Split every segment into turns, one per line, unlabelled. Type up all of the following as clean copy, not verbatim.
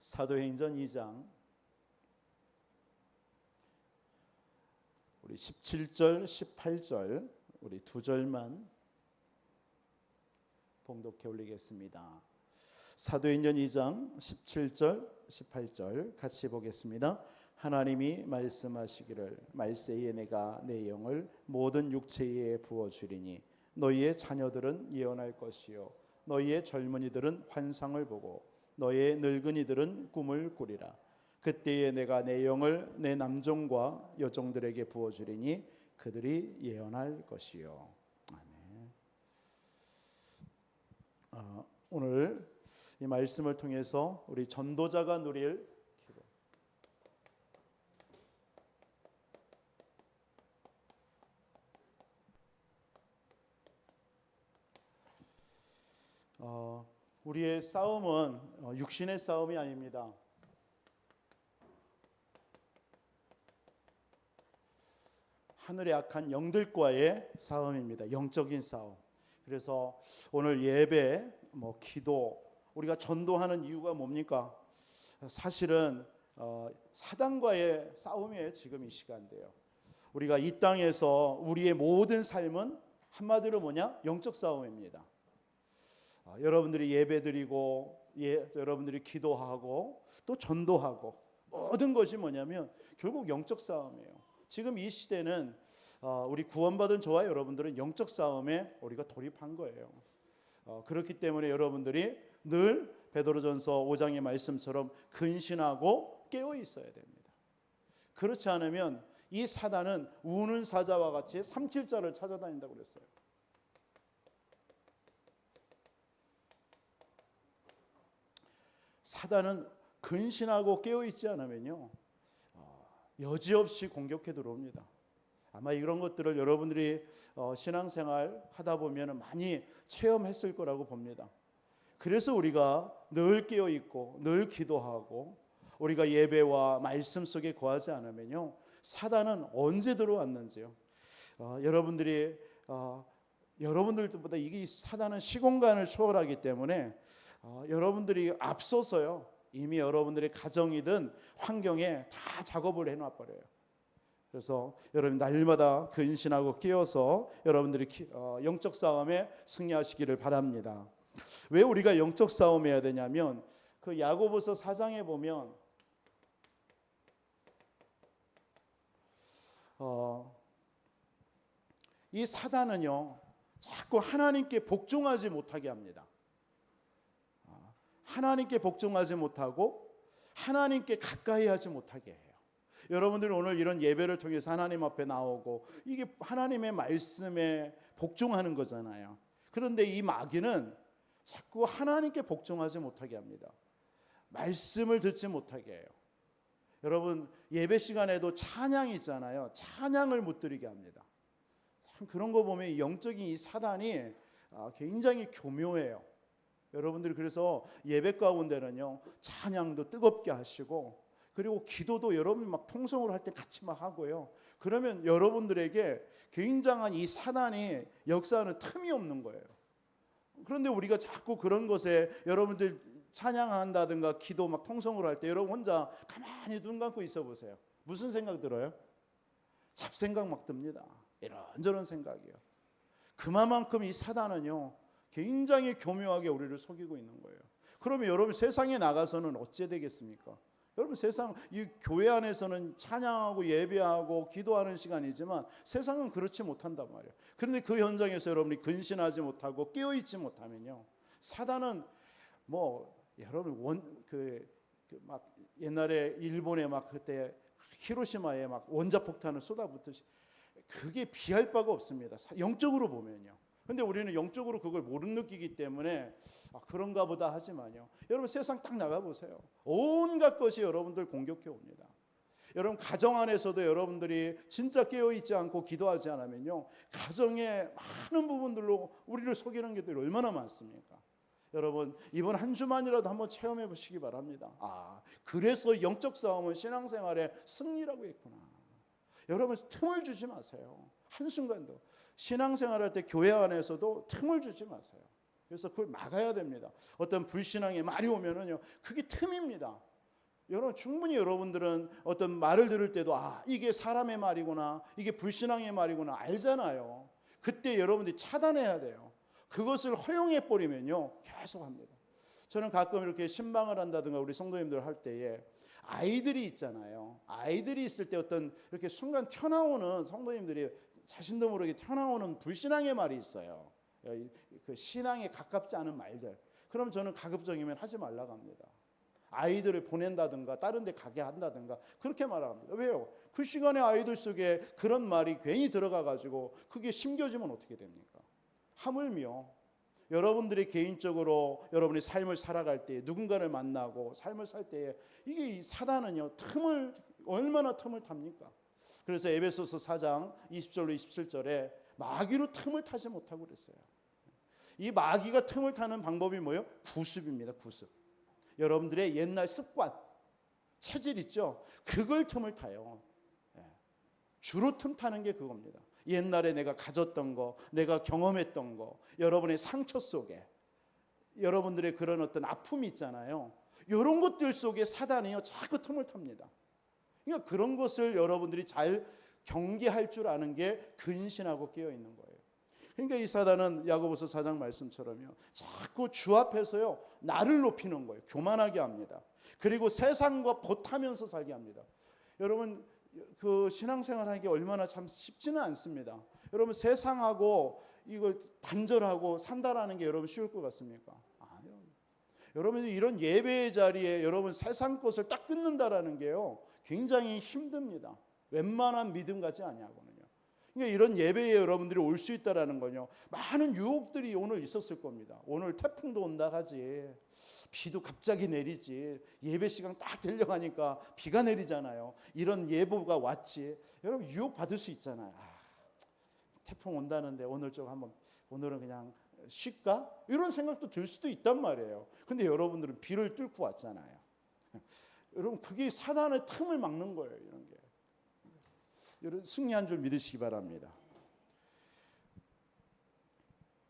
사도행전 2장 우리 17절, 18절 우리 두 절만 봉독해 올리겠습니다. 사도행전 2장 17절, 18절 같이 보겠습니다. 하나님이 말씀하시기를 말세에 내가 내 영을 모든 육체에 부어주리니 너희의 자녀들은 예언할 것이요 너희의 젊은이들은 환상을 보고 너희의 늙은이들은 꿈을 꾸리라. 그때에 내가 내 영을 내 남종과 여종들에게 부어주리니 그들이 예언할 것이요. 아멘. 오늘 이 말씀을 통해서 우리 전도자가 누릴 기도. 우리의 싸움은 육신의 싸움이 아닙니다. 하늘의 악한 영들과의 싸움입니다. 영적인 싸움. 그래서 오늘 예배, 기도, 우리가 전도하는 이유가 뭡니까? 사실은 사단과의 싸움이에요. 지금 이 시간대요. 우리가 이 땅에서 우리의 모든 삶은 한마디로 뭐냐? 영적 싸움입니다. 여러분들이 예배드리고 여러분들이 기도하고 또 전도하고 모든 것이 뭐냐면 결국 영적 싸움이에요. 지금 이 시대는 우리 구원받은 저와 여러분들은 영적 싸움에 우리가 돌입한 거예요. 그렇기 때문에 여러분들이 늘 베드로전서 5장의 말씀처럼 근신하고 깨어 있어야 됩니다. 그렇지 않으면 이 사단은 우는 사자와 같이 삼킬 자를 찾아다닌다고 그랬어요. 사단은 근신하고 깨어있지 않으면요 여지없이 공격해 들어옵니다. 아마 이런 것들을 여러분들이 신앙생활 하다 보면 많이 체험했을 거라고 봅니다. 그래서 우리가 늘 깨어있고 늘 기도하고 우리가 예배와 말씀 속에 거하지 않으면요 사단은 언제 들어왔는지요. 여러분들보다 이게 사단은 시공간을 초월하기 때문에 여러분들이 앞서서요 이미 여러분들의 가정이든 환경에 다 작업을 해놔버려요. 그래서 여러분 날마다 근신하고 끼어서 여러분들이 영적 싸움에 승리하시기를 바랍니다. 왜 우리가 영적 싸움해야 되냐면 그 야고보서 4장에 보면 이 사단은요 자꾸 하나님께 복종하지 못하게 합니다. 하나님께 복종하지 못하고 하나님께 가까이 하지 못하게 해요. 여러분들이 오늘 이런 예배를 통해서 하나님 앞에 나오고 이게 하나님의 말씀에 복종하는 거잖아요. 그런데 이 마귀는 자꾸 하나님께 복종하지 못하게 합니다. 말씀을 듣지 못하게 해요. 여러분 예배 시간에도 찬양이 있잖아요. 찬양을 못 드리게 합니다. 참 그런 거 보면 영적인 이 사단이 굉장히 교묘해요. 여러분들이 그래서 예배 가운데는요 찬양도 뜨겁게 하시고 그리고 기도도 여러분이 막 통성으로 할 때 같이 막 하고요. 그러면 여러분들에게 굉장한 이 사단이 역사하는 틈이 없는 거예요. 그런데 우리가 자꾸 그런 것에 여러분들 찬양한다든가 기도 막 통성으로 할 때 여러분 혼자 가만히 눈 감고 있어 보세요. 무슨 생각 들어요? 잡생각 막 듭니다. 이런저런 생각이요. 그만큼 이 사단은요 굉장히 교묘하게 우리를 속이고 있는 거예요. 그러면 여러분 세상에 나가서는 어찌 되겠습니까? 여러분 세상 이 교회 안에서는 찬양하고 예배하고 기도하는 시간이지만 세상은 그렇지 못한단 말이에요. 그런데 그 현장에서 여러분이 근신하지 못하고 깨어있지 못하면요 사단은 여러분 막 옛날에 일본에 막 그때 히로시마에 막 원자폭탄을 쏟아붓듯이 그게 비할 바가 없습니다. 영적으로 보면요. 근데 우리는 영적으로 그걸 못 느끼기 때문에 그런가 보다 하지만요. 여러분 세상 딱 나가보세요. 온갖 것이 여러분들 공격해 옵니다. 여러분 가정 안에서도 여러분들이 진짜 깨어있지 않고 기도하지 않으면요. 가정의 많은 부분들로 우리를 속이는 것들이 얼마나 많습니까? 여러분 이번 한 주만이라도 한번 체험해 보시기 바랍니다. 그래서 영적 싸움은 신앙생활의 승리라고 했구나. 여러분 틈을 주지 마세요. 한순간도 신앙생활할 때 교회 안에서도 틈을 주지 마세요. 그래서 그걸 막아야 됩니다. 어떤 불신앙의 말이 오면은요 그게 틈입니다. 여러분 충분히 여러분들은 어떤 말을 들을 때도 이게 사람의 말이구나, 이게 불신앙의 말이구나 알잖아요. 그때 여러분들이 차단해야 돼요. 그것을 허용해 버리면요 계속 합니다. 저는 가끔 이렇게 신방을 한다든가 우리 성도님들 할 때에 아이들이 있잖아요. 아이들이 있을 때 어떤 이렇게 순간 튀어나오는 성도님들이 자신도 모르게 튀어나오는 불신앙의 말이 있어요. 그 신앙에 가깝지 않은 말들. 그럼 저는 가급적이면 하지 말라고 합니다. 아이들을 보낸다든가 다른 데 가게 한다든가 그렇게 말합니다. 왜요? 그 시간에 아이들 속에 그런 말이 괜히 들어가 가지고 그게 심겨지면 어떻게 됩니까? 하물며 여러분들이 개인적으로 여러분이 삶을 살아갈 때 누군가를 만나고 삶을 살 때에 이게 사단은요 얼마나 틈을 탑니까? 그래서 에베소서 4장 20절로 27절에 마귀로 틈을 타지 못하고 그랬어요. 이 마귀가 틈을 타는 방법이 뭐예요? 구습입니다. 구습. 여러분들의 옛날 습관, 체질 있죠? 그걸 틈을 타요. 주로 틈 타는 게 그겁니다. 옛날에 내가 가졌던 거, 내가 경험했던 거, 여러분의 상처 속에 여러분들의 그런 어떤 아픔이 있잖아요. 이런 것들 속에 사단이요 자꾸 틈을 탑니다. 그러니까 그런 것을 여러분들이 잘 경계할 줄 아는 게 근신하고 깨어 있는 거예요. 그러니까 이 사단은 야고보서 4장 말씀처럼요 자꾸 주 앞에서요 나를 높이는 거예요. 교만하게 합니다. 그리고 세상과 보타면서 살게 합니다. 여러분 그 신앙생활하기 얼마나 참 쉽지는 않습니다. 여러분 세상하고 이걸 단절하고 산다라는 게 여러분 쉬울 것 같습니까? 아니요. 여러분 이런 예배의 자리에 여러분 세상 것을 딱 끊는다라는 게요 굉장히 힘듭니다. 웬만한 믿음 같지 않냐고는요. 그러니까 이런 예배에 여러분들이 올 수 있다라는 거요 많은 유혹들이 오늘 있었을 겁니다. 오늘 태풍도 온다 하지, 비도 갑자기 내리지, 예배 시간 딱 되려가니까 비가 내리잖아요. 이런 예보가 왔지. 여러분 유혹 받을 수 있잖아요. 태풍 온다는데 오늘은 그냥 쉴까? 이런 생각도 들 수도 있단 말이에요. 근데 여러분들은 비를 뚫고 왔잖아요. 여러분 그게 사단의 틈을 막는 거예요. 이런 게. 여러분 승리한 줄 믿으시기 바랍니다.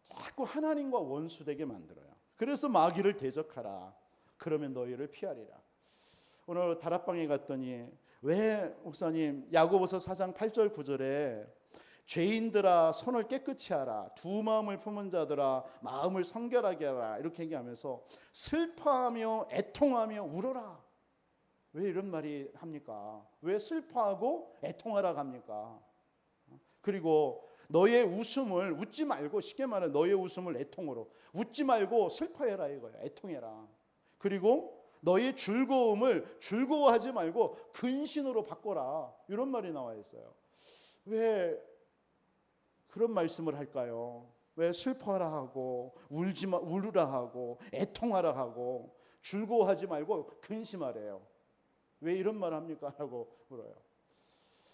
자꾸 하나님과 원수되게 만들어요. 그래서 마귀를 대적하라. 그러면 너희를 피하리라. 오늘 다락방에 갔더니 왜 목사님 야고보서 4장 8절 9절에 죄인들아 손을 깨끗이 하라, 두 마음을 품은 자들아 마음을 성결하게 하라 이렇게 얘기하면서 슬퍼하며 애통하며 울어라. 왜 이런 말이 합니까? 왜 슬퍼하고 애통하라고 합니까? 그리고 너의 웃음을 웃지 말고, 쉽게 말해 너의 웃음을 애통으로, 웃지 말고 슬퍼해라 이거예요. 애통해라. 그리고 너의 즐거움을 즐거워하지 말고 근신으로 바꿔라. 이런 말이 나와 있어요. 왜 그런 말씀을 할까요? 왜 슬퍼하라 하고 울으라 하고 애통하라 하고 즐거워하지 말고 근심하래요. 왜 이런 말을 합니까? 라고 물어요.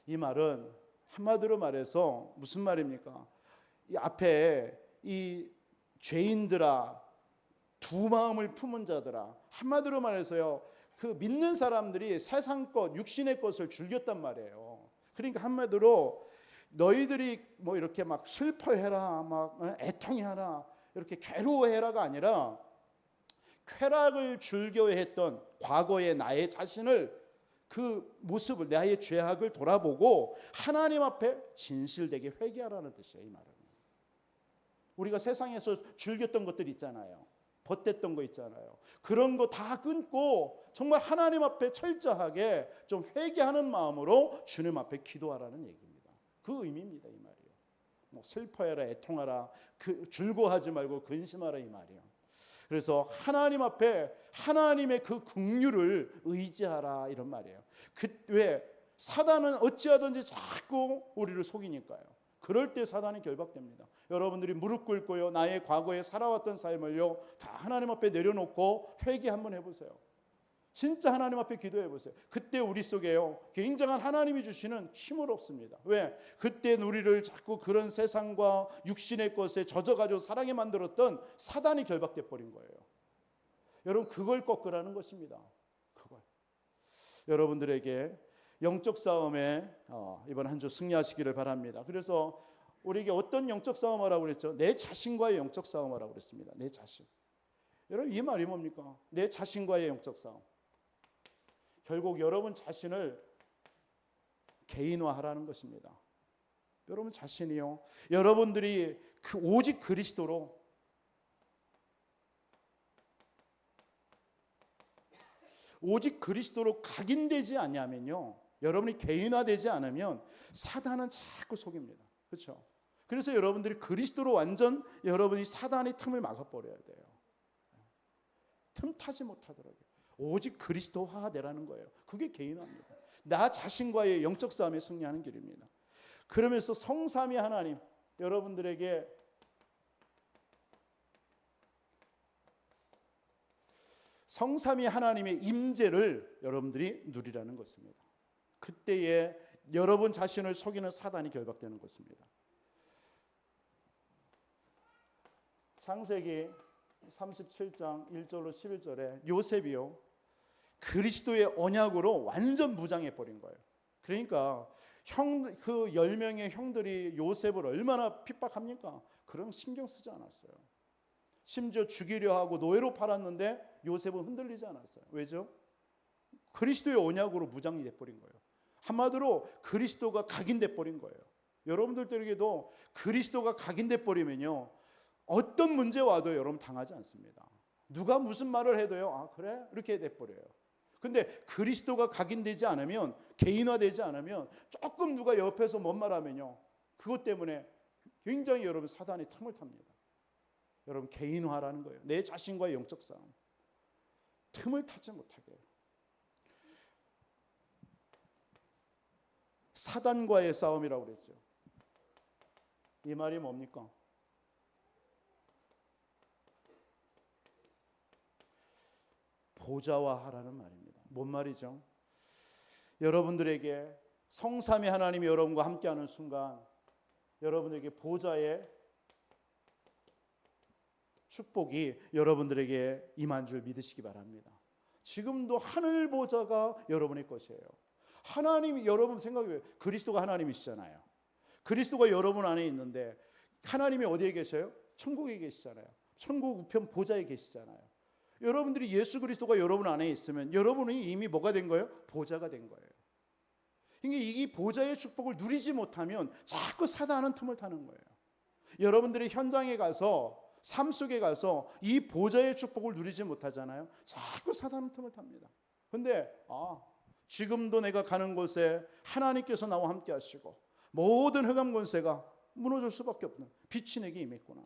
이 말은 한마디로 말해서 무슨 말입니까? 이 앞에 이 죄인들아 두 마음을 품은 자들아, 한마디로 말해서요 그 믿는 사람들이 세상 것 육신의 것을 즐겼단 말이에요. 그러니까 한마디로 너희들이 뭐 이렇게 막 슬퍼해라 막 애통해라 이렇게 괴로워해라가 아니라 쾌락을 즐겨했던 과거의 나의 자신을, 그 모습을, 나의 죄악을 돌아보고 하나님 앞에 진실되게 회개하라는 뜻이에요. 이 말은 우리가 세상에서 즐겼던 것들 있잖아요. 벗댔던 거 있잖아요. 그런 거 다 끊고 정말 하나님 앞에 철저하게 좀 회개하는 마음으로 주님 앞에 기도하라는 얘기입니다. 그 의미입니다. 이 말이요. 뭐 슬퍼해라 애통하라 즐거워하지 말고 근심하라 이 말이요. 그래서 하나님 앞에 하나님의 그 긍휼을 의지하라 이런 말이에요. 왜? 사단은 어찌하든지 자꾸 우리를 속이니까요. 그럴 때 사단이 결박됩니다. 여러분들이 무릎 꿇고요 나의 과거에 살아왔던 삶을요 다 하나님 앞에 내려놓고 회개 한번 해보세요. 진짜 하나님 앞에 기도해 보세요. 그때 우리 속에요 굉장한 하나님이 주시는 힘을 얻습니다. 왜? 그때 우리를 자꾸 그런 세상과 육신의 것에 젖어가지고 사랑에 만들었던 사단이 결박돼 버린 거예요. 여러분 그걸 꺾으라는 것입니다. 그걸 여러분들에게 영적 싸움에 이번 한 주 승리하시기를 바랍니다. 그래서 우리에게 어떤 영적 싸움하라고 그랬죠? 내 자신과의 영적 싸움하라고 그랬습니다. 내 자신. 여러분 이 말이 뭡니까? 내 자신과의 영적 싸움. 결국 여러분 자신을 개인화하라는 것입니다. 여러분 자신이요, 여러분들이 오직 그리스도로 각인되지 않냐면요, 여러분이 개인화되지 않으면 사단은 자꾸 속입니다. 그렇죠? 그래서 여러분들이 그리스도로 완전 여러분이 사단의 틈을 막아버려야 돼요. 틈 타지 못하더라고요. 오직 그리스도화되라는 거예요. 그게 개인화입니다. 나 자신과의 영적 싸움에 승리하는 길입니다. 그러면서 성삼위 하나님, 여러분들에게 성삼위 하나님의 임재를 여러분들이 누리라는 것입니다. 그때에 여러분 자신을 속이는 사단이 결박되는 것입니다. 창세기 37장 1절로 11절에 요셉이요, 그리스도의 언약으로 완전 무장해 버린 거예요. 그러니까 그 10명의 형들이 요셉을 얼마나 핍박합니까? 그런 신경 쓰지 않았어요. 심지어 죽이려 하고 노예로 팔았는데 요셉은 흔들리지 않았어요. 왜죠? 그리스도의 언약으로 무장이 돼버린 거예요. 한마디로 그리스도가 각인돼 버린 거예요. 여러분들에게도 그리스도가 각인돼 버리면요, 어떤 문제 와도 여러분 당하지 않습니다. 누가 무슨 말을 해도요, 아 그래? 이렇게 돼버려요. 근데 그리스도가 각인되지 않으면, 개인화되지 않으면, 조금 누가 옆에서 뭔 말하면요, 그것 때문에 굉장히 여러분 사단이 틈을 탑니다. 여러분 개인화라는 거예요. 내 자신과의 영적 싸움, 틈을 타지 못하게 해요. 사단과의 싸움이라고 그랬죠. 이 말이 뭡니까? 보좌화하라는 말입니다. 뭔 말이죠? 여러분들에게 성삼위 하나님이 여러분과 함께하는 순간 여러분에게 보좌의 축복이 여러분들에게 임한 줄 믿으시기 바랍니다. 지금도 하늘 보좌가 여러분의 것이에요. 하나님이, 여러분 생각해요. 그리스도가 하나님이시잖아요. 그리스도가 여러분 안에 있는데 하나님이 어디에 계셔요? 천국에 계시잖아요. 천국 우편 보좌에 계시잖아요. 여러분들이 예수 그리스도가 여러분 안에 있으면 여러분이 이미 뭐가 된 거예요? 보좌가 된 거예요. 그러니까 이 보좌의 축복을 누리지 못하면 자꾸 사단은 틈을 타는 거예요. 여러분들이 현장에 가서, 삶 속에 가서 이 보좌의 축복을 누리지 못하잖아요. 자꾸 사단은 틈을 탑니다. 근데 지금도 내가 가는 곳에 하나님께서 나와 함께 하시고 모든 흑암 권세가 무너질 수밖에 없는 빛이 내게 임했구나.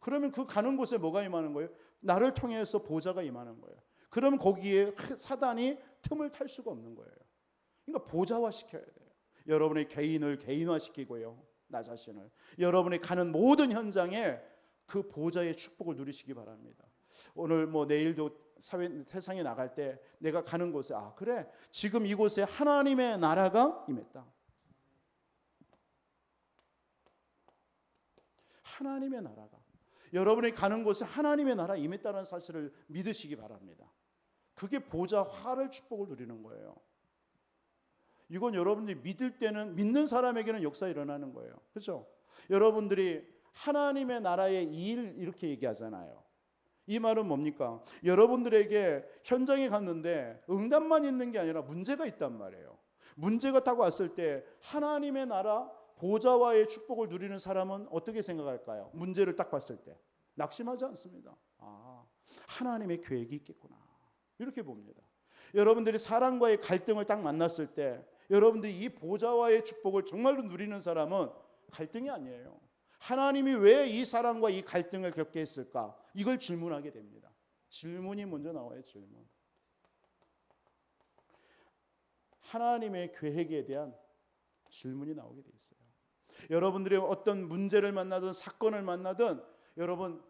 그러면 그 가는 곳에 뭐가 임하는 거예요? 나를 통해서 보좌가 임하는 거예요. 그럼 거기에 사단이 틈을 탈 수가 없는 거예요. 그러니까 보좌화시켜야 돼요. 여러분의 개인을 개인화시키고요, 나 자신을, 여러분이 가는 모든 현장에 그 보좌의 축복을 누리시기 바랍니다. 오늘 내일도 세상에 나갈 때 내가 가는 곳에 그래, 지금 이곳에 하나님의 나라가 임했다. 하나님의 나라가, 여러분이 가는 곳에 하나님의 나라 임했다는 사실을 믿으시기 바랍니다. 그게 보좌화를 축복을 누리는 거예요. 이건 여러분들이 믿을 때는, 믿는 사람에게는 역사 일어나는 거예요. 그렇죠? 여러분들이 하나님의 나라의 일 이렇게 얘기하잖아요. 이 말은 뭡니까? 여러분들에게 현장에 갔는데 응답만 있는 게 아니라 문제가 있단 말이에요. 문제가 딱 왔을 때 하나님의 나라 보좌와의 축복을 누리는 사람은 어떻게 생각할까요? 문제를 딱 봤을 때 낙심하지 않습니다. 하나님의 계획이 있겠구나, 이렇게 봅니다. 여러분들이 사람과의 갈등을 딱 만났을 때 여러분들이 이 보좌와의 축복을 정말로 누리는 사람은 갈등이 아니에요. 하나님이 왜 이 사람과 이 갈등을 겪게 했을까? 이걸 질문하게 됩니다. 질문이 먼저 나와요. 질문. 하나님의 계획에 대한 질문이 나오게 돼 있어요. 여러분들이 어떤 문제를 만나든 사건을 만나든 여러분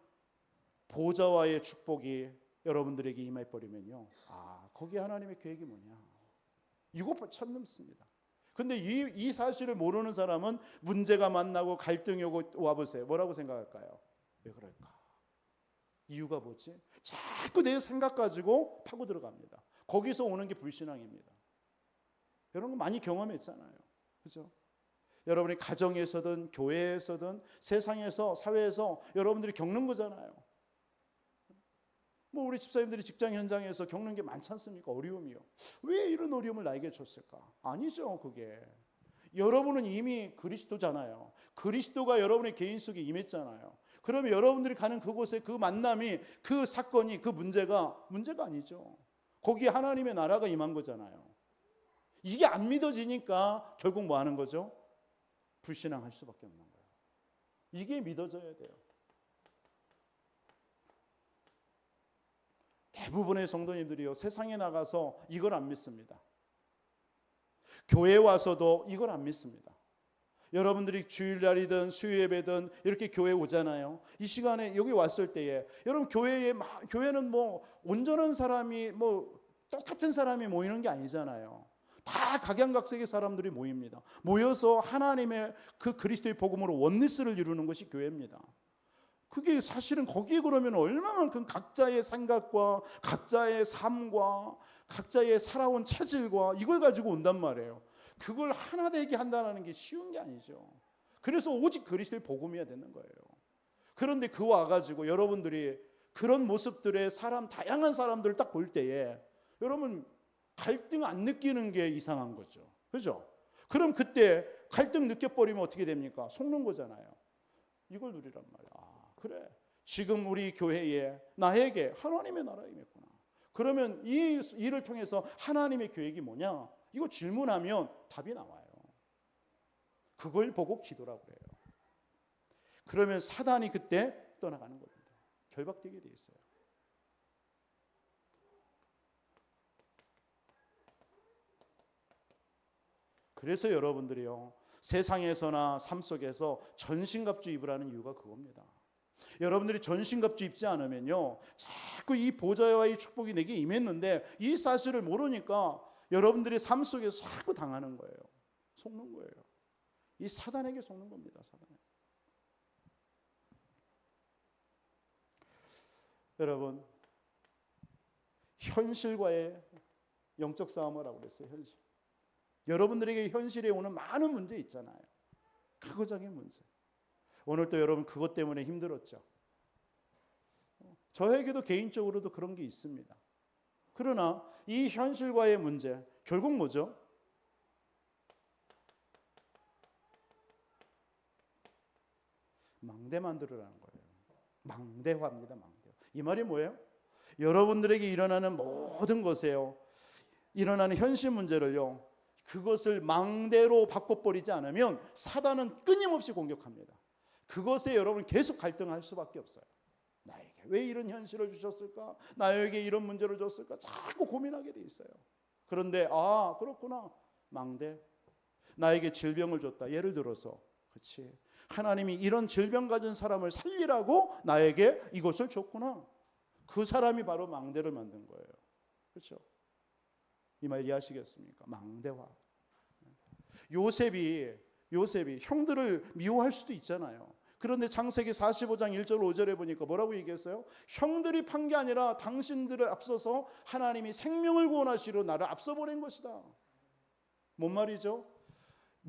보좌와의 축복이 여러분들에게 임해 버리면요, 거기에 하나님의 계획이 뭐냐, 이거 참 넘습니다. 근데 이 사실을 모르는 사람은 문제가 만나고 갈등이 오고 와보세요. 뭐라고 생각할까요? 왜 그럴까? 이유가 뭐지? 자꾸 내 생각 가지고 파고 들어갑니다. 거기서 오는 게 불신앙입니다. 여러분 많이 경험했잖아요. 그렇죠? 여러분이 가정에서든 교회에서든 세상에서, 사회에서 여러분들이 겪는 거잖아요. 뭐 우리 집사님들이 직장 현장에서 겪는 게 많지 않습니까? 어려움이요. 왜 이런 어려움을 나에게 줬을까? 아니죠, 그게. 여러분은 이미 그리스도잖아요. 그리스도가 여러분의 개인 속에 임했잖아요. 그러면 여러분들이 가는 그곳에 그 만남이, 그 사건이, 그 문제가 아니죠. 거기에 하나님의 나라가 임한 거잖아요. 이게 안 믿어지니까 결국 뭐 하는 거죠? 불신앙할 수밖에 없는 거예요. 이게 믿어져야 돼요. 대부분의 성도님들이요, 세상에 나가서 이걸 안 믿습니다. 교회에 와서도 이걸 안 믿습니다. 여러분들이 주일날이든 수요예배든 이렇게 교회에 오잖아요. 이 시간에 여기 왔을 때에 여러분 교회는 뭐 온전한 사람이 뭐 똑같은 사람이 모이는 게 아니잖아요. 다 각양각색의 사람들이 모입니다. 모여서 하나님의 그 그리스도의 복음으로 원리스를 이루는 것이 교회입니다. 그게 사실은 거기에 그러면 얼마만큼 각자의 생각과 각자의 삶과 각자의 살아온 체질과 이걸 가지고 온단 말이에요. 그걸 하나 되게 한다는 게 쉬운 게 아니죠. 그래서 오직 그리스도의 복음이어야 되는 거예요. 그런데 그 와가지고 여러분들이 그런 모습들의 다양한 사람들을 딱 볼 때에 여러분 갈등 안 느끼는 게 이상한 거죠. 그죠? 그럼 그때 갈등 느껴버리면 어떻게 됩니까? 속는 거잖아요. 이걸 누리란 말이야. 그래, 지금 우리 교회에 나에게 하나님의 나라가 임했구나. 그러면 이 일을 통해서 하나님의 계획이 뭐냐? 이거 질문하면 답이 나와요. 그걸 보고 기도라고 그래요. 그러면 사단이 그때 떠나가는 겁니다. 결박되게 돼 있어요. 그래서 여러분들이요, 세상에서나 삶 속에서 전신갑주 입으라는 이유가 그겁니다. 여러분들이 전신갑주 입지 않으면요, 자꾸 이 보좌와의 축복이 내게 임했는데 이 사실을 모르니까 여러분들의 삶 속에서 자꾸 당하는 거예요. 속는 거예요. 이 사단에게 속는 겁니다. 사단에. 여러분, 현실과의 영적 싸움을 하고 그랬어요. 현실. 여러분들에게 현실에 오는 많은 문제 있잖아요. 과거적인 문제. 오늘 또 여러분 그것 때문에 힘들었죠. 저에게도 개인적으로도 그런 게 있습니다. 그러나 이 현실과의 문제, 결국 뭐죠? 망대 만들으라는 거예요. 망대화입니다. 망대화. 이 말이 뭐예요? 여러분들에게 일어나는 모든 것에요, 일어나는 현실 문제를요, 그것을 망대로 바꿔버리지 않으면 사단은 끊임없이 공격합니다. 그것에 여러분 계속 갈등할 수밖에 없어요. 나에게 왜 이런 현실을 주셨을까? 나에게 이런 문제를 줬을까? 자꾸 고민하게 돼 있어요. 그런데 그렇구나. 망대. 나에게 질병을 줬다. 예를 들어서 그렇지, 하나님이 이런 질병 가진 사람을 살리라고 나에게 이것을 줬구나. 그 사람이 바로 망대를 만든 거예요. 그렇죠? 이 말 이해하시겠습니까? 망대화. 요셉이 형들을 미워할 수도 있잖아요. 그런데 창세기 45장 1절 5절에 보니까 뭐라고 얘기했어요? 형들이 판 게 아니라 당신들을 앞서서 하나님이 생명을 구원하시러 나를 앞서 보낸 것이다. 뭔 말이죠?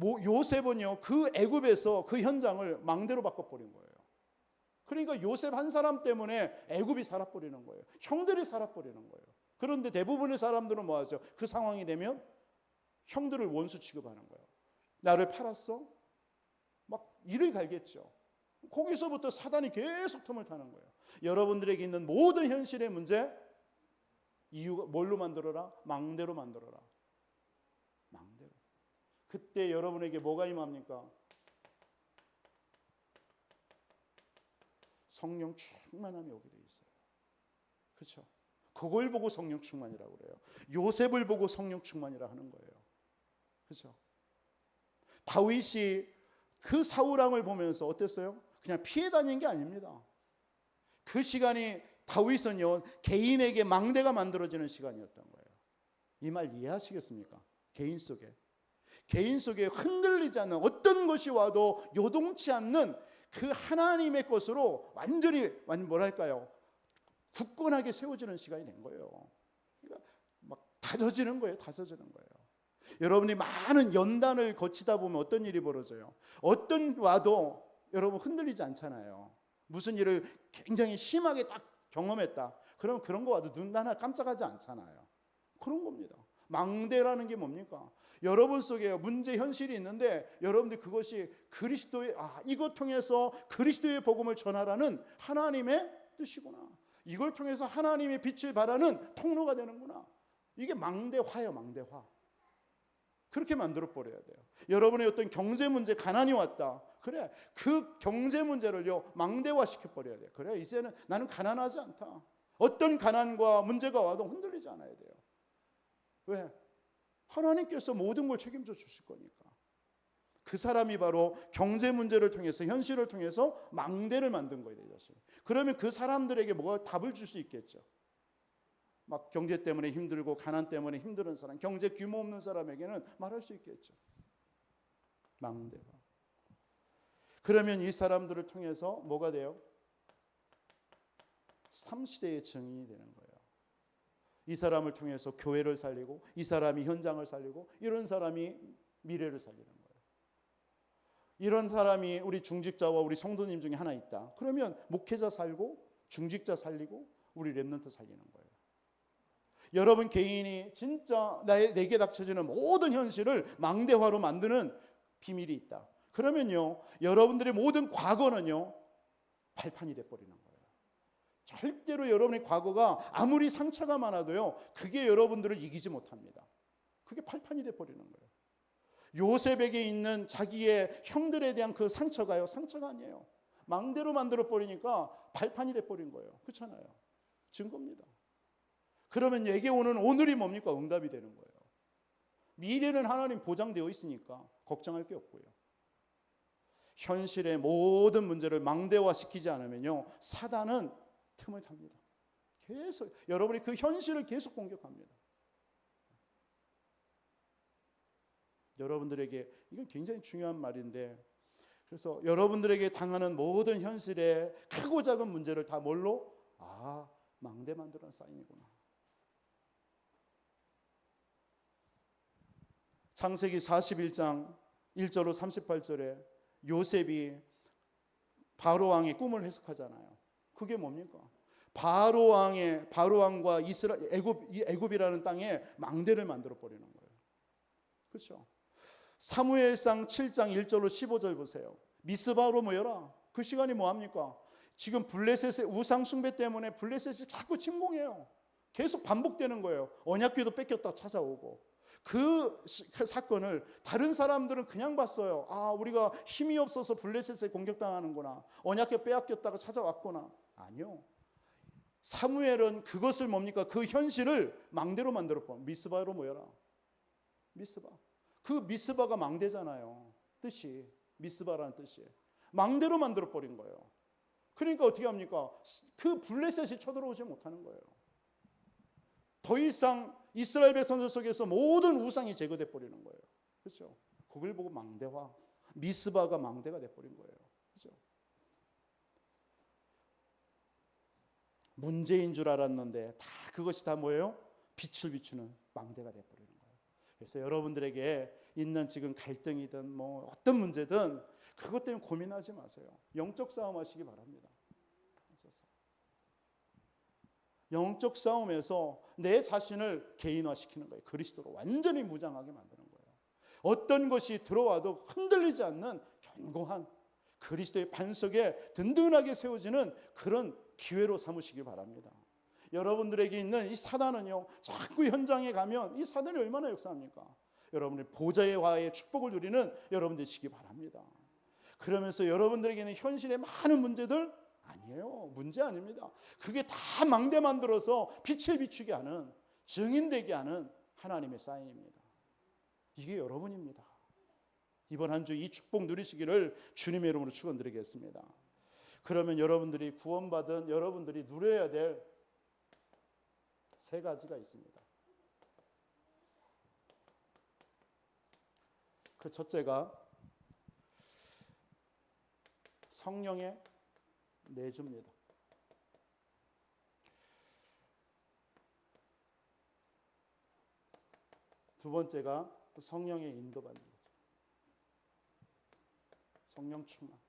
요셉은요, 그 애굽에서 그 현장을 망대로 바꿔버린 거예요. 그러니까 요셉 한 사람 때문에 애굽이 살아버리는 거예요. 형들이 살아버리는 거예요. 그런데 대부분의 사람들은 뭐 하죠? 그 상황이 되면 형들을 원수 취급하는 거예요. 나를 팔았어? 막 이를 갈겠죠. 거기서부터 사단이 계속 틈을 타는 거예요. 여러분들에게 있는 모든 현실의 문제, 이유가 뭘로 만들어라? 망대로 만들어라. 망대로. 그때 여러분에게 뭐가 임합니까? 성령 충만함이 오게 돼 있어요. 그렇죠? 그걸 보고 성령 충만이라고 그래요. 요셉을 보고 성령 충만이라 하는 거예요. 그렇죠? 다윗이 그 사울왕을 보면서 어땠어요? 그냥 피해 다닌 게 아닙니다. 그 시간이 다윗은요, 개인에게 망대가 만들어지는 시간이었던 거예요. 이 말 이해하시겠습니까? 개인 속에 흔들리지 않는, 어떤 것이 와도 요동치 않는 그 하나님의 것으로 완전히 뭐랄까요, 굳건하게 세워지는 시간이 된 거예요. 그러니까 막 다져지는 거예요. 여러분이 많은 연단을 거치다 보면 어떤 일이 벌어져요? 어떤 와도 여러분 흔들리지 않잖아요. 무슨 일을 굉장히 심하게 딱 경험했다. 그럼 그런 거 와도 눈 하나 깜짝하지 않잖아요. 그런 겁니다. 망대라는 게 뭡니까? 여러분 속에 문제 현실이 있는데 여러분들 그것이 그리스도의 이것 통해서 그리스도의 복음을 전하라는 하나님의 뜻이구나. 이걸 통해서 하나님의 빛을 발하는 통로가 되는구나. 이게 망대화예요, 망대화. 그렇게 만들어 버려야 돼요. 여러분의 어떤 경제 문제, 가난이 왔다. 그래, 그 경제 문제를요 망대화 시켜 버려야 돼요. 그래, 이제는 나는 가난하지 않다. 어떤 가난과 문제가 와도 흔들리지 않아야 돼요. 왜? 하나님께서 모든 걸 책임져 주실 거니까. 그 사람이 바로 경제 문제를 통해서, 현실을 통해서 망대를 만든 거예요. 그러면 그 사람들에게 뭐가 답을 줄 수 있겠죠. 막 경제 때문에 힘들고 가난 때문에 힘든 사람, 경제 규모 없는 사람에게는 말할 수 있겠죠. 망대가. 그러면 이 사람들을 통해서 뭐가 돼요? 3시대의 증인이 되는 거예요. 이 사람을 통해서 교회를 살리고, 이 사람이 현장을 살리고, 이런 사람이 미래를 살리는 거예요. 이런 사람이 우리 중직자와 우리 성도님 중에 하나 있다. 그러면 목회자 살고, 중직자 살리고, 우리 렘넌트 살리는 거예요. 여러분 개인이 진짜 내게 닥쳐지는 모든 현실을 망대화로 만드는 비밀이 있다. 그러면요, 여러분들의 모든 과거는요 발판이 돼버리는 거예요. 절대로 여러분의 과거가 아무리 상처가 많아도요, 그게 여러분들을 이기지 못합니다. 그게 발판이 돼버리는 거예요. 요셉에게 있는 자기의 형들에 대한 그 상처가요, 상처가 아니에요. 망대로 만들어 버리니까 발판이 돼버린 거예요. 그렇잖아요. 증거입니다. 그러면 내게 오는 오늘이 뭡니까? 응답이 되는 거예요. 미래는 하나님 보장되어 있으니까 걱정할 게 없고요. 현실의 모든 문제를 망대화시키지 않으면요, 사단은 틈을 탑니다. 계속 여러분이 그 현실을 계속 공격합니다. 여러분들에게 이건 굉장히 중요한 말인데, 그래서 여러분들에게 당하는 모든 현실의 크고 작은 문제를 다 뭘로? 망대 만드는 사인이구나. 창세기 41장 1절로 38절에 요셉이 바로 왕의 꿈을 해석하잖아요. 그게 뭡니까? 바로 왕과 애굽이라는 땅에 망대를 만들어 버리는 거예요. 그렇죠? 사무엘상 7장 1절로 15절 보세요. 미스바로 모여라. 그 시간이 뭐 합니까? 지금 블레셋의 우상 숭배 때문에 블레셋이 자꾸 침공해요. 계속 반복되는 거예요. 언약궤도 뺏겼다 찾아오고. 그 사건을 다른 사람들은 그냥 봤어요. 우리가 힘이 없어서 블레셋에 공격당하는구나. 언약궤 빼앗겼다가 찾아왔구나. 아니요. 사무엘은 그것을 뭡니까? 그 현실을 망대로 만들었고, 미스바로 모여라. 미스바. 그 미스바가 망대잖아요. 뜻이. 미스바라는 뜻이. 망대로 만들어 버린 거예요. 그러니까 어떻게 합니까? 그 블레셋이 쳐들어오지 못하는 거예요. 더 이상 이스라엘 백성들 속에서 모든 우상이 제거돼 버리는 거예요. 그렇죠? 그걸 보고 망대화, 미스바가 망대가 돼 버린 거예요. 그렇죠? 문제인 줄 알았는데 그것이 다 뭐예요? 빛을 비추는 망대가 돼 버리는 거예요. 그래서 여러분들에게 있는 지금 갈등이든 뭐 어떤 문제든 그것 때문에 고민하지 마세요. 영적 싸움 하시기 바랍니다. 영적 싸움에서 내 자신을 개인화시키는 거예요. 그리스도로 완전히 무장하게 만드는 거예요. 어떤 것이 들어와도 흔들리지 않는 견고한 그리스도의 반석에 든든하게 세워지는 그런 기회로 삼으시기 바랍니다. 여러분들에게 있는 이 사단은요, 자꾸 현장에 가면 이 사단이 얼마나 역사합니까? 여러분의 보좌의 축복을 누리는 여러분들이시기 바랍니다. 그러면서 여러분들에게는 현실의 많은 문제들 아니에요. 문제 아닙니다. 그게 다 망대 만들어서 빛을 비추게 하는, 증인되게 하는 하나님의 사인입니다. 이게 여러분입니다. 이번 한 주 이 축복 누리시기를 주님의 이름으로 축원드리겠습니다. 그러면 여러분들이 구원받은 여러분들이 누려야 될 세 가지가 있습니다. 그 첫째가 성령의 내주입니다. 두 번째가 성령의 인도받는 거죠. 성령 충만.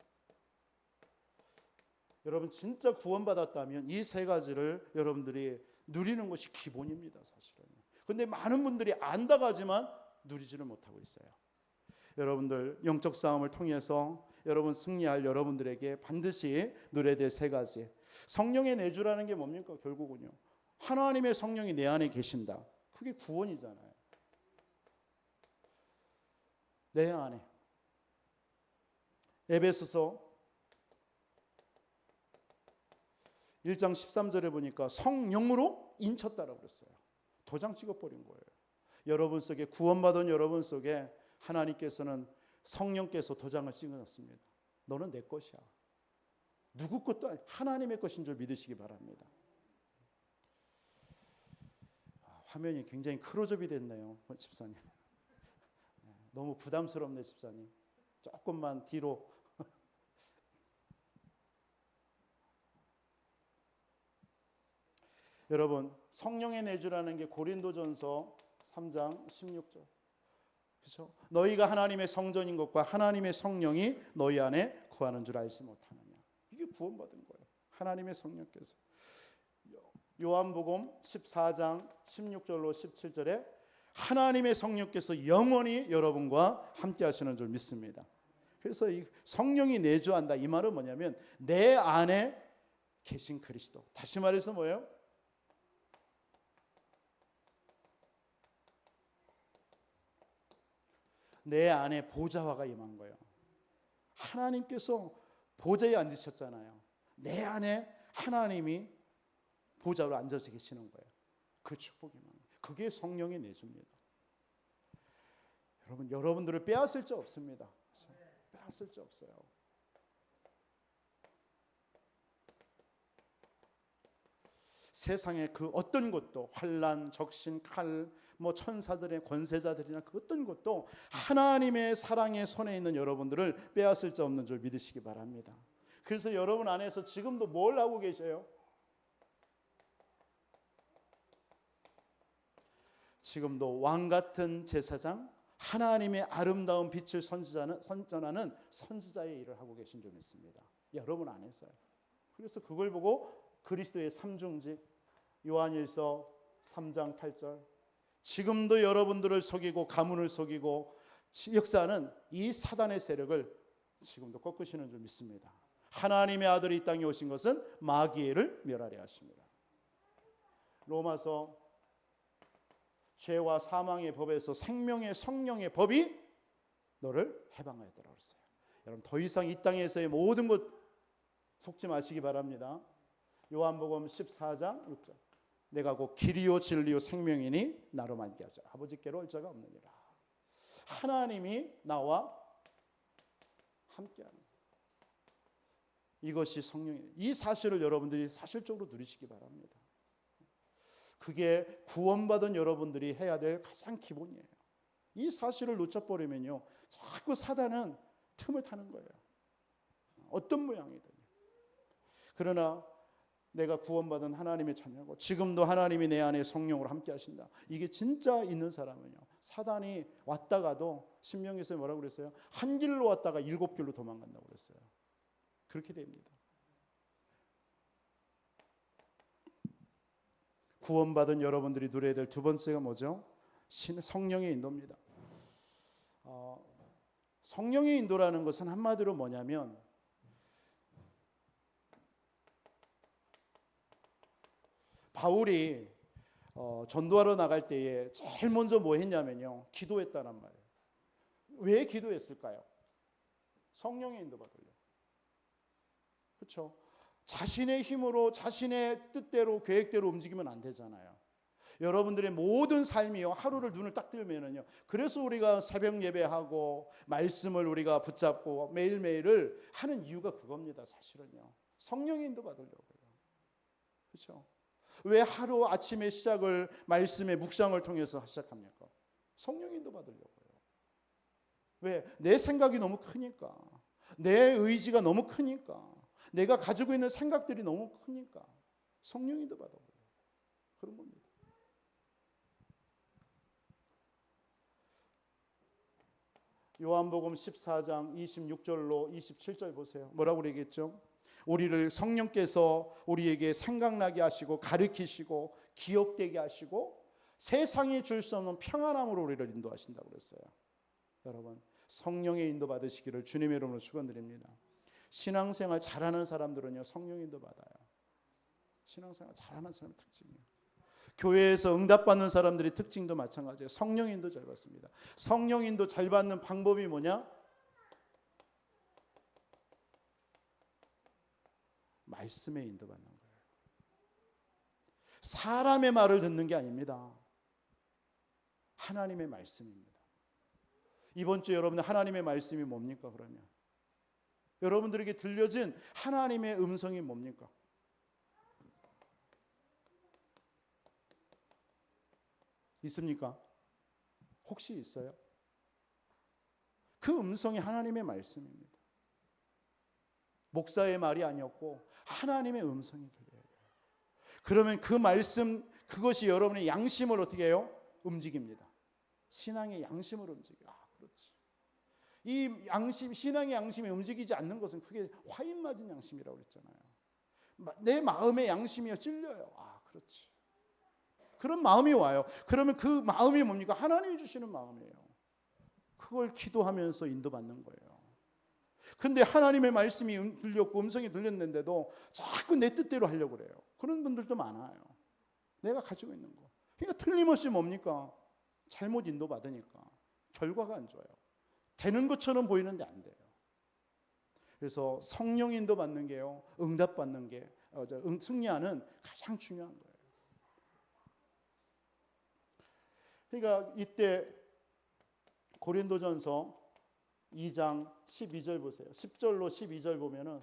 여러분 진짜 구원받았다면 이 세 가지를 여러분들이 누리는 것이 기본입니다, 사실은. 근데 많은 분들이 안다고 하지만 누리지를 못하고 있어요. 여러분들 영적 싸움을 통해서 여러분 승리할 여러분들에게 반드시 누려야 될 세 가지. 성령의 내주라는 게 뭡니까? 결국은요, 하나님의 성령이 내 안에 계신다. 그게 구원이잖아요. 내 안에. 에베소서 1장 13절에 보니까 성령으로 인쳤다라고 그랬어요. 도장 찍어버린 거예요. 여러분 속에, 구원받은 여러분 속에 하나님께서는 성령께서 도장을 찍어놨습니다. 너는 내 것이야. 누구 것도 아니, 하나님의 것인 줄 믿으시기 바랍니다. 화면이 굉장히 크로즈업이 됐네요, 집사님. 너무 부담스럽네, 집사님. 조금만 뒤로. 여러분, 성령의 내주라는 게 고린도전서 3장 16절. 그렇죠? 너희가 하나님의 성전인 것과 하나님의 성령이 너희 안에 거하는 줄 알지 못하느냐. 이게 구원받은 거예요. 하나님의 성령께서. 요한복음 14장 16절로 17절에 하나님의 성령께서 영원히 여러분과 함께 하시는 줄 믿습니다. 그래서 이 성령이 내주한다, 이 말은 뭐냐면 내 안에 계신 그리스도. 다시 말해서 뭐예요? 내 안에 보좌화가 임한 거예요. 하나님께서 보좌에 앉으셨잖아요. 내 안에 하나님이 보좌로 앉아서 계시는 거예요. 그 축복이 임한 거예요. 그게 성령이 내줍니다. 여러분, 여러분들을 빼앗을 자 없습니다. 빼앗을 자 없어요. 세상의 그 어떤 것도, 환난, 적신, 칼, 뭐 천사들의 권세자들이나 그 어떤 것도 하나님의 사랑의 손에 있는 여러분들을 빼앗을 자 없는 줄 믿으시기 바랍니다. 그래서 여러분 안에서 지금도 뭘 하고 계셔요? 지금도 왕 같은 제사장, 하나님의 아름다운 빛을 선전하는 선지자의 일을 하고 계신 줄 믿습니다. 여러분 안에서요. 그래서 그걸 보고 그리스도의 삼중직, 요한일서 3장 8절, 지금도 여러분들을 속이고 가문을 속이고 역사하는 이 사단의 세력을 지금도 꺾으시는 줄 믿습니다. 하나님의 아들이 이 땅에 오신 것은 마귀를 멸하려 하십니다. 로마서 죄와 사망의 법에서 생명의 성령의 법이 너를 해방하였더라 그랬어요. 여러분, 더 이상 이 땅에서의 모든 것 속지 마시기 바랍니다. 요한복음 14장 6절, 내가 곧 길이요 진리요 생명이니 나로 만게 하자. 아버지께로 올 자가 없느니라. 하나님이 나와 함께하는, 이것이 성령이에요. 이 사실을 여러분들이 사실적으로 누리시기 바랍니다. 그게 구원받은 여러분들이 해야 될 가장 기본이에요. 이 사실을 놓쳐버리면요, 자꾸 사단은 틈을 타는 거예요. 어떤 모양이든. 그러나 내가 구원받은 하나님의 자녀고 지금도 하나님이 내 안에 성령으로 함께 하신다. 이게 진짜 있는 사람은요, 사단이 왔다가도 신명기서에 뭐라고 그랬어요? 한 길로 왔다가 7길로 도망간다고 그랬어요. 그렇게 됩니다. 구원받은 여러분들이 누려야 될 두 번째가 뭐죠? 성령의 인도입니다. 성령의 인도라는 것은 한마디로 뭐냐면 바울이 전도하러 나갈 때에 제일 먼저 뭐 했냐면요, 기도했다는 말이에요. 왜 기도했을까요? 성령의 인도 받으려. 그렇죠? 자신의 힘으로 자신의 뜻대로 계획대로 움직이면 안 되잖아요. 여러분들의 모든 삶이요, 하루를 눈을 딱 뜨면은요, 그래서 우리가 새벽 예배하고 말씀을 우리가 붙잡고 매일매일을 하는 이유가 그겁니다. 사실은요, 성령의 인도 받으려고요. 그렇죠? 왜 하루 아침의 시작을 말씀의 묵상을 통해서 시작합니까? 성령의 인도 받으려고요. 왜? 내 생각이 너무 크니까, 내 의지가 너무 크니까, 내가 가지고 있는 생각들이 너무 크니까 성령의 인도 받아버려요. 그런 겁니다. 요한복음 14장 26절로 27절 보세요. 뭐라고 그러겠죠? 우리를 성령께서 우리에게 생각나게 하시고 가르치시고 기억되게 하시고 세상이 줄 수 없는 평안함으로 우리를 인도하신다고 그랬어요. 여러분, 성령의 인도 받으시기를 주님의 이름으로 축원드립니다. 신앙생활 잘하는 사람들은요, 성령 인도 받아요. 신앙생활 잘하는 사람의 특징이에요. 교회에서 응답받는 사람들의 특징도 마찬가지예요. 성령 인도 잘 받습니다. 성령 인도 잘 받는 방법이 뭐냐? 말씀에 인도받는 거예요. 사람의 말을 듣는 게 아닙니다. 하나님의 말씀입니다. 이번 주에 여러분들 하나님의 말씀이 뭡니까? 그러면 여러분들에게 들려진 하나님의 음성이 뭡니까? 있습니까? 혹시 있어요? 그 음성이 하나님의 말씀입니다. 목사의 말이 아니었고 하나님의 음성이 들려야 돼요. 그러면 그 말씀, 그것이 여러분의 양심을 어떻게 해요? 움직입니다. 신앙의 양심을 움직여요. 그렇지. 이 양심, 신앙의 양심이 움직이지 않는 것은 그게 화인 맞은 양심이라고 그랬잖아요. 내 마음의 양심이 찔려요. 그렇지. 그런 마음이 와요. 그러면 그 마음이 뭡니까? 하나님이 주시는 마음이에요. 그걸 기도하면서 인도받는 거예요. 근데 하나님의 말씀이 들렸고 음성이 들렸는데도 자꾸 내 뜻대로 하려고 그래요. 그런 분들도 많아요. 내가 가지고 있는 거. 그러니까 틀림없이 뭡니까? 잘못 인도받으니까 결과가 안 좋아요. 되는 것처럼 보이는데 안 돼요. 그래서 성령 인도받는 게요, 응답받는 게, 승리하는 가장 중요한 거예요. 그러니까 이때 고린도전서 2장 12절 보세요. 10절로 12절 보면은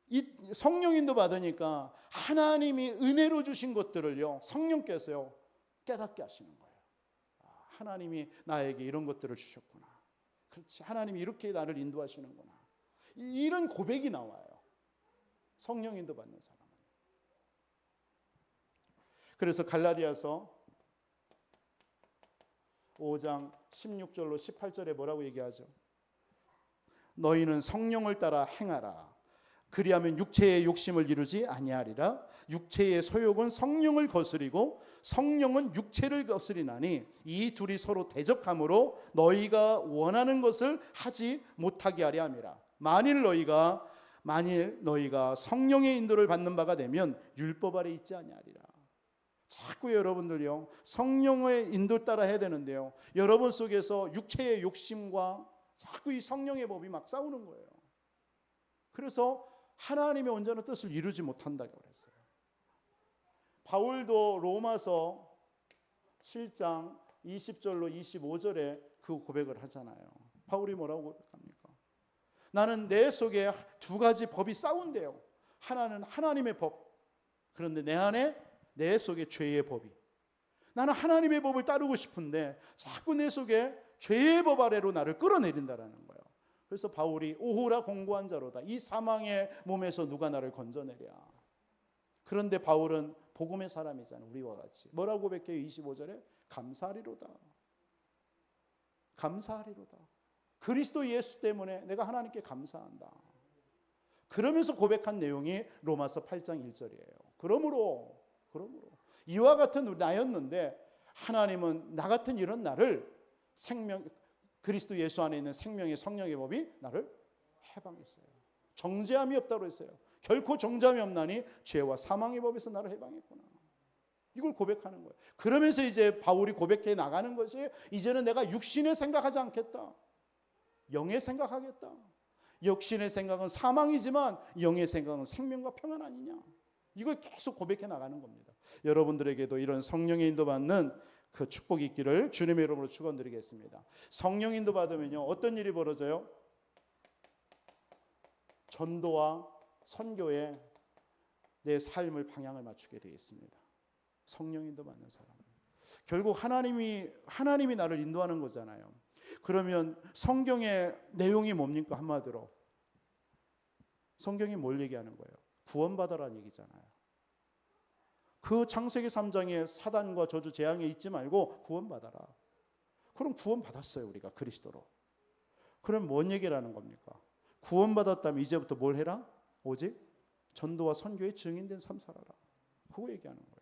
이 성령 인도 받으니까 하나님이 은혜로 주신 것들을요, 성령께서요 깨닫게 하시는 거예요. 하나님이 나에게 이런 것들을 주셨구나. 그렇지. 하나님이 이렇게 나를 인도하시는구나. 이런 고백이 나와요. 성령 인도 받는 사람은. 그래서 갈라디아서 5장 16절로 18절에 뭐라고 얘기하죠? 너희는 성령을 따라 행하라. 그리하면 육체의 욕심을 이루지 아니하리라. 육체의 소욕은 성령을 거스리고 성령은 육체를 거스리나니 이 둘이 서로 대적함으로 너희가 원하는 것을 하지 못하게 하려 함이라. 만일 너희가 성령의 인도를 받는 바가 되면 율법 아래 있지 아니하리라. 자꾸 여러분들요, 성령의 인도 따라 해야 되는데요, 여러분 속에서 육체의 욕심과 자꾸 이 성령의 법이 막 싸우는 거예요. 그래서 하나님의 온전한 뜻을 이루지 못한다고 그랬어요. 바울도 로마서 7장 20절로 25절에 그 고백을 하잖아요. 바울이 뭐라고 고백합니까? 나는 내 속에 두 가지 법이 싸운대요. 하나는 하나님의 법, 그런데 내 안에 내 속에 죄의 법이. 나는 하나님의 법을 따르고 싶은데 자꾸 내 속에 죄의 법 아래로 나를 끌어내린다라는 거예요. 그래서 바울이 오호라 공고한 자로다. 이 사망의 몸에서 누가 나를 건져내랴. 그런데 바울은 복음의 사람이잖아요. 우리와 같이. 뭐라고 고백해요? 25절에 감사하리로다. 감사하리로다. 그리스도 예수 때문에 내가 하나님께 감사한다. 그러면서 고백한 내용이 로마서 8장 1절이에요. 그러므로 이와 같은 나였는데 하나님은 나 같은 이런 나를 그리스도 예수 안에 있는 생명의 성령의 법이 나를 해방했어요. 정죄함이 없다고 했어요. 결코 정죄함이 없나니 죄와 사망의 법에서 나를 해방했구나. 이걸 고백하는 거예요. 그러면서 이제 바울이 고백해 나가는 것이, 이제는 내가 육신의 생각하지 않겠다. 영의 생각하겠다. 육신의 생각은 사망이지만 영의 생각은 생명과 평안 아니냐. 이걸 계속 고백해 나가는 겁니다. 여러분들에게도 이런 성령의 인도받는 그 축복이 있기를 주님의 이름으로 축원드리겠습니다. 성령 인도 받으면요, 어떤 일이 벌어져요? 전도와 선교에 내 삶을 방향을 맞추게 되어 있습니다. 성령 인도 받는 사람. 결국 하나님이 나를 인도하는 거잖아요. 그러면 성경의 내용이 뭡니까? 한마디로 성경이 뭘 얘기하는 거예요? 구원받아라는 얘기잖아요. 그 창세기 3장에 사단과 저주 재앙에 있지 말고 구원받아라. 그럼 구원받았어요, 우리가 그리스도로. 그럼 뭔 얘기를 하는 겁니까? 구원받았다면 이제부터 뭘 해라? 오직 전도와 선교의 증인된 삶 살아라. 그거 얘기하는 거예요.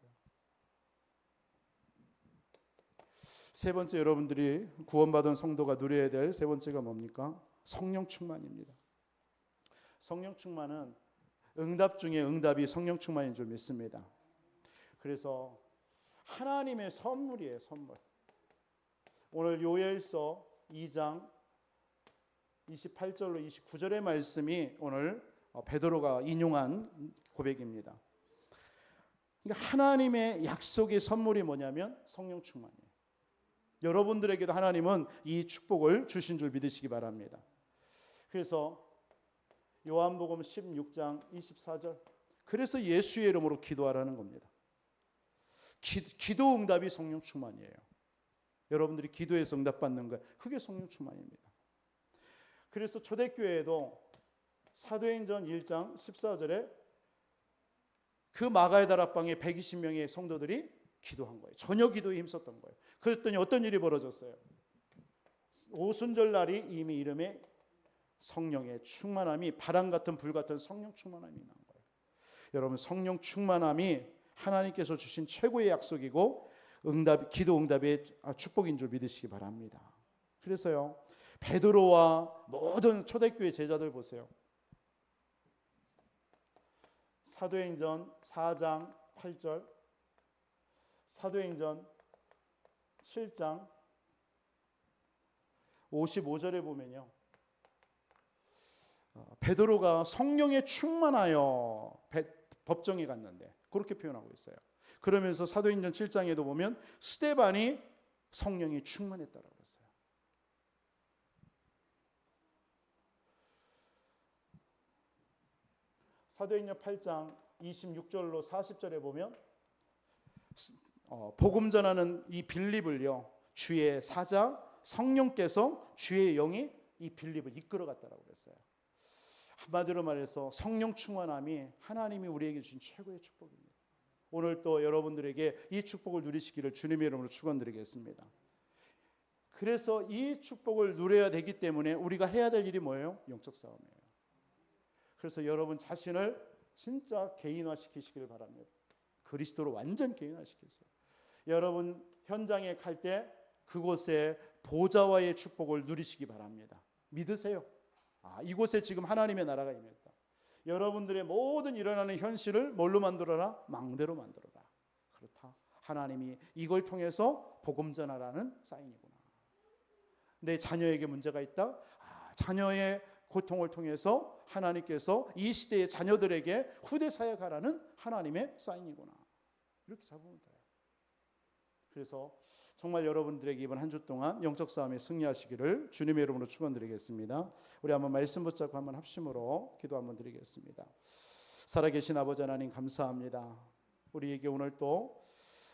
세 번째, 여러분들이 구원받은 성도가 누려야 될 세 번째가 뭡니까? 성령 충만입니다. 성령 충만은 응답 중에 응답이 성령 충만인 줄 믿습니다. 그래서 하나님의 선물이에요. 선물. 오늘 요엘서 2장 28절로 29절의 말씀이 오늘 베드로가 인용한 고백입니다. 그러니까 하나님의 약속의 선물이 뭐냐면 성령 충만이에요. 여러분들에게도 하나님은 이 축복을 주신 줄 믿으시기 바랍니다. 그래서 요한복음 16장 24절, 그래서 예수의 이름으로 기도하라는 겁니다. 기도 응답이 성령 충만이에요. 여러분들이 기도해서 응답받는 거, 그게 성령 충만입니다. 그래서 초대교회에도 사도행전 1장 14절에 그 마가의 다락방에 120명의 성도들이 기도한 거예요. 저녁 기도에 힘썼던 거예요. 그랬더니 어떤 일이 벌어졌어요? 오순절 날이 이미 이름에 성령의 충만함이, 바람 같은 불 같은 성령 충만함이 난 거예요. 여러분, 성령 충만함이 하나님께서 주신 최고의 약속이고 기도 응답의 축복인 줄 믿으시기 바랍니다. 그래서요, 베드로와 모든 초대교회 제자들 보세요. 사도행전 4장 8절, 사도행전 7장 55절에 보면요, 베드로가 성령에 충만하여 법정에 갔는데 그렇게 표현하고 있어요. 그러면서 사도행전 7장에도 보면 스데반이 성령이 충만했다라고 했어요. 사도행전 8장 26절로 40절에 보면 복음 전하는 이 빌립을요, 주의 사자 성령께서 주의 영이 이 빌립을 이끌어갔다라고 그랬어요. 한마디로 말해서 성령 충만함이 하나님이 우리에게 주신 최고의 축복입니다. 오늘 또 여러분들에게 이 축복을 누리시기를 주님의 이름으로 축원드리겠습니다. 그래서 이 축복을 누려야 되기 때문에 우리가 해야 될 일이 뭐예요? 영적 싸움이에요. 그래서 여러분 자신을 진짜 개인화시키시기를 바랍니다. 그리스도로 완전 개인화시키세요. 여러분 현장에 갈 때 그곳에 보좌와의 축복을 누리시기 바랍니다. 믿으세요. 이곳에 지금 하나님의 나라가 임했다. 여러분들의 모든 일어나는 현실을 뭘로 만들어라? 망대로 만들어라. 그렇다. 하나님이 이걸 통해서 복음 전하라는 사인이구나. 내 자녀에게 문제가 있다? 자녀의 고통을 통해서 하나님께서 이 시대의 자녀들에게 후대 사역하라는 하나님의 사인이구나. 이렇게 잡으면 돼요. 그래서 정말 여러분들에게 이번 한 주 동안 영적 싸움에 승리하시기를 주님의 이름으로 축원드리겠습니다. 우리 한번 말씀 붙잡고 한번 합심으로 기도 한번 드리겠습니다. 살아계신 아버지 하나님 감사합니다. 우리에게 오늘 또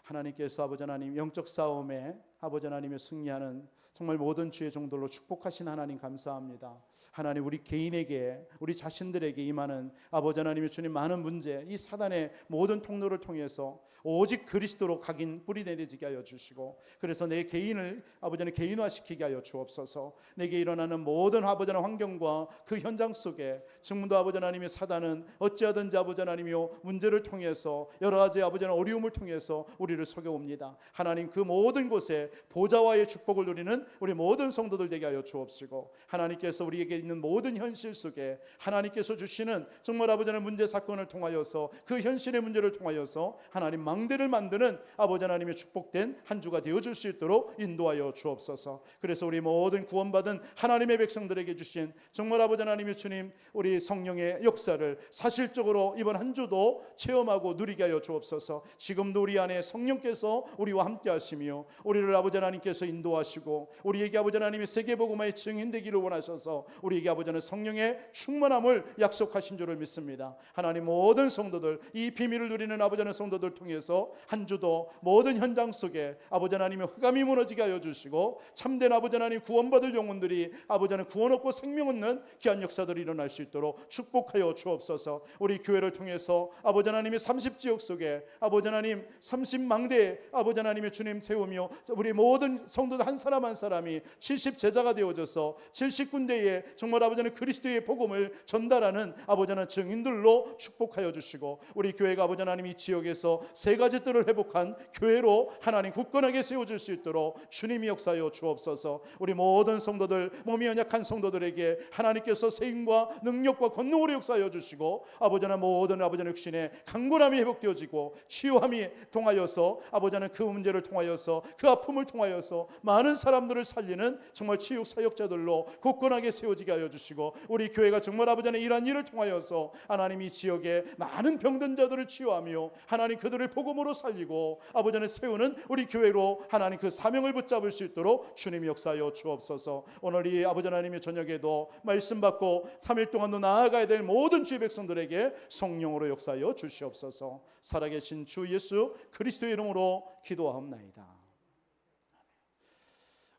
하나님께서 아버지 하나님 영적 싸움에 아버지 하나님의 승리하는 정말 모든 주의 종들로 축복하신 하나님 감사합니다. 하나님 우리 개인에게 우리 자신들에게 임하는 아버지 하나님의 주님 많은 문제, 이 사단의 모든 통로를 통해서 오직 그리스도로 각인 뿌리 내리지게 하여 주시고, 그래서 내 개인을 아버지 하나님 개인화시키게 하여 주옵소서. 내게 일어나는 모든 아버지 하나님 환경과 그 현장 속에 지금도 아버지 하나님의 사단은 어찌하든지 아버지 하나님이요 문제를 통해서 여러 가지 아버지 하나님 어려움을 통해서 우리를 속여옵니다. 하나님 그 모든 곳에 보좌와의 축복을 누리는 우리 모든 성도들 되게 하여 주옵시고, 하나님께서 우리에게 있는 모든 현실 속에 하나님께서 주시는 정말 아버지 하나님 문제 사건을 통하여서 그 현실의 문제를 통하여서 하나님 망대를 만드는 아버지 하나님의 축복된 한 주가 되어줄 수 있도록 인도하여 주옵소서. 그래서 우리 모든 구원받은 하나님의 백성들에게 주신 정말 아버지 하나님의 주님 우리 성령의 역사를 사실적으로 이번 한 주도 체험하고 누리게 하여 주옵소서. 지금도 우리 안에 성령께서 우리와 함께 하시며 우리를 아버지 하나님께서 인도하시고 우리에게 아버지 하나님의 세계복음화의 증인되기를 원하셔서 우리에게 아버지 하나님 성령의 충만함을 약속하신 줄을 믿습니다. 하나님 모든 성도들 이 비밀을 누리는 아버지 하나님 성도들 통해서 한 주도 모든 현장 속에 아버지 하나님의 흑암이 무너지게 하여 주시고 참된 아버지 하나님 구원받을 영혼들이 아버지 하나님 구원 얻고 생명 얻는 귀한 역사들이 일어날 수 있도록 축복하여 주옵소서. 우리 교회를 통해서 아버지 하나님의 30지역 속에 아버지 하나님 30만 망대에 아버지 하나님의 주님 세우며 우리 모든 성도들 한 사람 한 사람이 70 제자가 되어져서 70군데에 정말 아버지 하나님 그리스도의 복음을 전달하는 아버지 하나님 증인들로 축복하여 주시고, 우리 교회가 아버지 하나님 이 지역에서 세 가지 뜰을 회복한 교회로 하나님 굳건하게 세워질 수 있도록 주님이 역사하여 주옵소서. 우리 모든 성도들, 몸이 연약한 성도들에게 하나님께서 세임과 능력과 권능으로 역사하여 주시고, 아버지 하나님 모든 아버지 하나님 육신의 강건함이 회복되어지고 치유함이 통하여서 아버지 하나님 그 문제를 통하여서 그 아픔을 통하여서 많은 사람들을 살리는 정말 치유 사역자들로 굳건하게 세워지게 하여 주시고, 우리 교회가 정말 아버지 하나님 이러한 일을 통하여서 하나님 이 지역에 많은 병든 자들을 치유하며 하나님 그들을 복음으로 살리고 아버지 하나님 세우는 우리 교회로 하나님 그 사명을 붙잡을 수 있도록 주님이 역사하여 주옵소서. 오늘 이 아버지 하나님의 저녁에도 말씀 받고 3일 동안도 나아가야 될 모든 주의 백성들에게 성령으로 역사하여 주시옵소서. 살아계신 주 예수 그리스도의 이름으로 기도하옵나이다.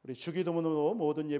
우리 주기도문으로 모든 예배